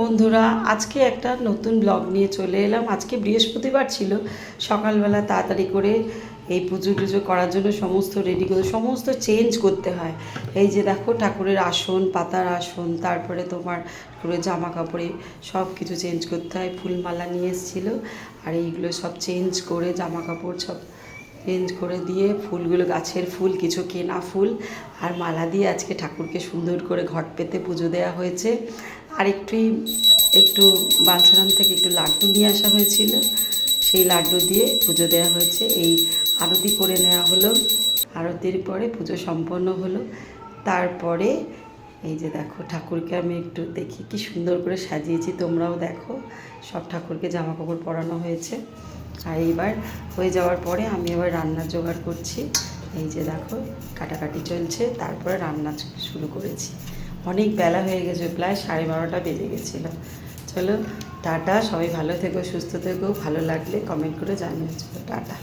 বন্ধুরা, আজকে একটা নতুন ব্লগ নিয়ে চলে এলাম। আজকে বৃহস্পতিবার ছিল, সকালবেলা তাড়াতাড়ি করে এই পুজো টুজো করার জন্য সমস্ত রেডি করে সমস্ত চেঞ্জ করতে হয়। এই যে দেখো, ঠাকুরের আসন, পাতার আসন, তারপরে তোমার ঠাকুরের জামা কাপড়ে সব কিছু চেঞ্জ করতে হয়। ফুলমালা নিয়ে এসেছিলো, আর এইগুলো সব চেঞ্জ করে জামা কাপড় সব চেঞ্জ করে দিয়ে ফুলগুলো, গাছের ফুল, কিছু কেনা ফুল আর মালা দিয়ে আজকে ঠাকুরকে সুন্দর করে ঘট পেতে পুজো দেওয়া হয়েছে। আর একটু বাঞ্ছারাম থেকে একটু লাড্ডু নিয়ে আসা হয়েছিল, সেই লাড্ডু দিয়ে পুজো দেওয়া হয়েছে। এই আরতি করে নেওয়া হলো, আরতির পরে পুজো সম্পন্ন হলো। তারপরে এই যে দেখো, ঠাকুরকে আমি একটু দেখি কি সুন্দর করে সাজিয়েছি, তোমরাও দেখো। সব ঠাকুরকে জামা কাপড় পরানো হয়েছে। আর এইবার হয়ে যাওয়ার পরে আমি এবার রান্নার জোগাড় করছি। এই যে দেখো, কাটাকাটি চলছে, তারপরে রান্না শুরু করেছি। অনেক বেলা হয়ে গেছে, প্রায় 12:30 বেজে গেছিলো। চলো টাটা, সবাই ভালো থেকো, সুস্থ থেকো। ভালো লাগলে কমেন্ট করে জানিয়ে, চলো টাটা।